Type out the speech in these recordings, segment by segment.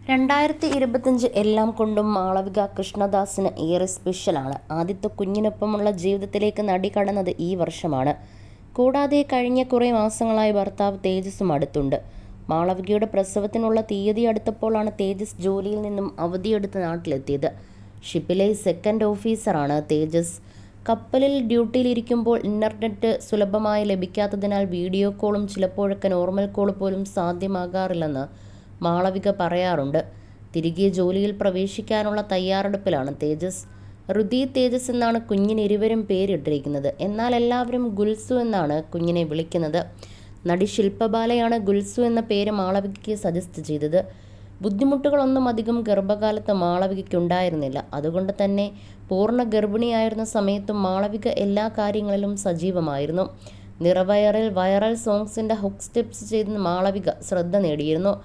2025 എല്ലാം കൊണ്ടും മാളവിക കൃഷ്ണദാസിന് ഏറെ സ്പെഷ്യലാണ്. ആദ്യത്തെ കുഞ്ഞിനൊപ്പമുള്ള ജീവിതത്തിലേക്ക് നടി കടന്നത് ഈ വർഷമാണ്. കൂടാതെ കഴിഞ്ഞ കുറേ മാസങ്ങളായി ഭർത്താവ് തേജസും അടുത്തുണ്ട്. മാളവികയുടെ പ്രസവത്തിനുള്ള തീയതി അടുത്തപ്പോഴാണ് തേജസ് ജോലിയിൽ നിന്നും അവധിയെടുത്ത് നാട്ടിലെത്തിയത്. ഷിപ്പിലെ സെക്കൻഡ് ഓഫീസറാണ് തേജസ്. കപ്പലിൽ ഡ്യൂട്ടിയിലിരിക്കുമ്പോൾ ഇന്റർനെറ്റ് സുലഭമായി ലഭിക്കാത്തതിനാൽ വീഡിയോ കോളും ചിലപ്പോഴൊക്കെ നോർമൽ കോൾ പോലും സാധ്യമാകാറില്ലെന്ന് മാളവിക പറയാറുണ്ട്. തിരികെ ജോലിയിൽ പ്രവേശിക്കാനുള്ള തയ്യാറെടുപ്പിലാണ് തേജസ്. ഋതി തേജസ് എന്നാണ് കുഞ്ഞിന് ഇരുവരും പേരിട്ടിരിക്കുന്നത്. എന്നാൽ എല്ലാവരും ഗുൽസു എന്നാണ് കുഞ്ഞിനെ വിളിക്കുന്നത്. നടി ശില്പബാലയാണ് ഗുൽസു എന്ന പേര് മാളവികയ്ക്ക് സജസ്റ്റ് ചെയ്തത്. ബുദ്ധിമുട്ടുകളൊന്നും അധികം ഗർഭകാലത്ത് മാളവികയ്ക്കുണ്ടായിരുന്നില്ല. അതുകൊണ്ട് തന്നെ പൂർണ്ണ ഗർഭിണിയായിരുന്ന സമയത്തും മാളവിക എല്ലാ കാര്യങ്ങളിലും സജീവമായിരുന്നു. നിറവയറിൽ വൈറൽ സോങ്സിൻ്റെ ഹുക്ക് സ്റ്റെപ്സ് ചെയ്ത് മാളവിക ശ്രദ്ധ നേടിയിരുന്നു.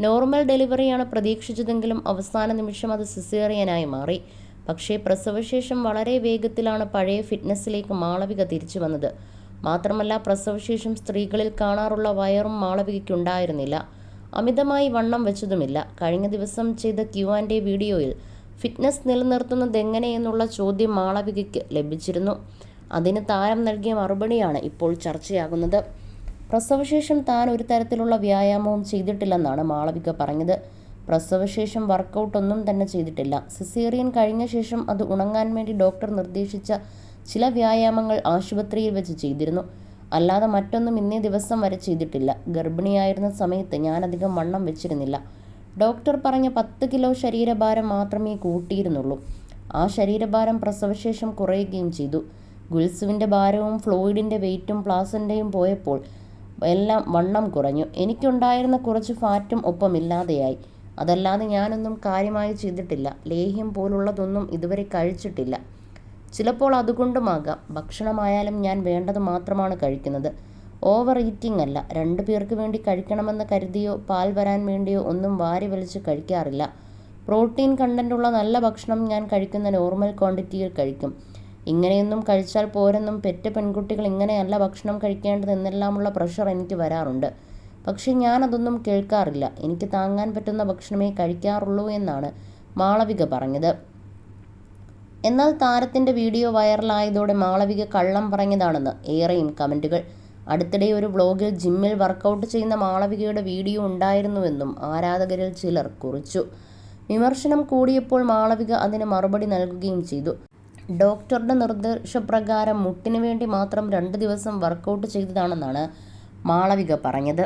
നോർമൽ ഡെലിവറിയാണ് പ്രതീക്ഷിച്ചതെങ്കിലും അവസാന നിമിഷം അത് സിസേറിയനായി മാറി. പക്ഷേ പ്രസവശേഷം വളരെ വേഗത്തിലാണ് പഴയ ഫിറ്റ്നസ്സിലേക്ക് മാളവിക തിരിച്ചു വന്നത്. മാത്രമല്ല പ്രസവശേഷം സ്ത്രീകളിൽ കാണാറുള്ള വയറും മാളവികയ്ക്കുണ്ടായിരുന്നില്ല. അമിതമായി വണ്ണം വെച്ചതുമില്ല. കഴിഞ്ഞ ദിവസം ചെയ്ത Q&A വീഡിയോയിൽ ഫിറ്റ്നസ് നിലനിർത്തുന്നതെങ്ങനെയെന്നുള്ള ചോദ്യം മാളവികയ്ക്ക് ലഭിച്ചിരുന്നു. അതിന് താരം നൽകിയ മറുപടിയാണ് ഇപ്പോൾ ചർച്ചയാകുന്നത്. പ്രസവശേഷം താൻ ഒരു തരത്തിലുള്ള വ്യായാമവും ചെയ്തിട്ടില്ലെന്നാണ് മാളവിക പറഞ്ഞത്. പ്രസവശേഷം വർക്കൗട്ട് ഒന്നും തന്നെ ചെയ്തിട്ടില്ല. സിസേറിയൻ കഴിഞ്ഞ ശേഷം അത് ഉണങ്ങാൻ വേണ്ടി ഡോക്ടർ നിർദ്ദേശിച്ച ചില വ്യായാമങ്ങൾ ആശുപത്രിയിൽ വെച്ച് ചെയ്തിരുന്നു. അല്ലാതെ മറ്റൊന്നും ഇന്നേ ദിവസം വരെ ചെയ്തിട്ടില്ല. ഗർഭിണിയായിരുന്ന സമയത്ത് ഞാനധികം വണ്ണം വെച്ചിരുന്നില്ല. ഡോക്ടർ പറഞ്ഞ 10 കിലോ ശരീരഭാരം മാത്രമേ കൂട്ടിയിരുന്നുള്ളൂ. ആ ശരീരഭാരം പ്രസവശേഷം കുറയുകയും ചെയ്തു. ഗുൽസുവിൻ്റെ ഭാരവും ഫ്ലോയിഡിൻ്റെ വെയിറ്റും പ്ലാസൻ്റയും പോയപ്പോൾ എല്ലാം വണ്ണം കുറഞ്ഞു. എനിക്കുണ്ടായിരുന്ന കുറച്ച് ഫാറ്റും ഒപ്പം ഇല്ലാതെയായി. അതല്ലാതെ ഞാനൊന്നും കാര്യമായി ചെയ്തിട്ടില്ല. ലേഹ്യം പോലുള്ളതൊന്നും ഇതുവരെ കഴിച്ചിട്ടില്ല. ചിലപ്പോൾ അതുകൊണ്ടുമാകാം. ഭക്ഷണമായാലും ഞാൻ വേണ്ടത് മാത്രമാണ് കഴിക്കുന്നത്. ഓവർ ഈറ്റിംഗ് അല്ല. 2 പേർക്ക് വേണ്ടി കഴിക്കണമെന്ന് കരുതിയോ പാൽ വരാൻ വേണ്ടിയോ ഒന്നും വാരി വലിച്ച് കഴിക്കാറില്ല. പ്രോട്ടീൻ കണ്ടൻ്റുള്ള നല്ല ഭക്ഷണം ഞാൻ കഴിക്കുന്ന നോർമൽ ക്വാണ്ടിറ്റിയിൽ കഴിക്കും. ഇങ്ങനെയൊന്നും കഴിച്ചാൽ പോരെന്നും പെറ്റ പെൺകുട്ടികൾ ഇങ്ങനെയല്ല ഭക്ഷണം കഴിക്കേണ്ടത് എന്നെല്ലാമുള്ള പ്രഷർ എനിക്ക് വരാറുണ്ട്. പക്ഷേ ഞാനതൊന്നും കേൾക്കാറില്ല. എനിക്ക് താങ്ങാൻ പറ്റുന്ന ഭക്ഷണമേ കഴിക്കാറുള്ളൂ എന്നാണ് മാളവിക പറഞ്ഞത്. എന്നാൽ താരത്തിൻ്റെ വീഡിയോ വൈറലായതോടെ മാളവിക കള്ളം പറഞ്ഞതാണെന്ന് ഏറെയും കമൻറ്റുകൾ. അടുത്തിടെ ഒരു വ്ലോഗിൽ ജിമ്മിൽ വർക്കൗട്ട് ചെയ്യുന്ന മാളവികയുടെ വീഡിയോ ഉണ്ടായിരുന്നുവെന്നും ആരാധകരിൽ ചിലർ കുറിച്ചു. വിമർശനം കൂടിയപ്പോൾ മാളവിക അതിന് മറുപടി നൽകുകയും ചെയ്തു. ഡോക്ടറുടെ നിർദ്ദേശപ്രകാരം മുട്ടിന് വേണ്ടി മാത്രം 2 ദിവസം വർക്കൗട്ട് ചെയ്തതാണെന്നാണ് മാളവിക പറഞ്ഞത്.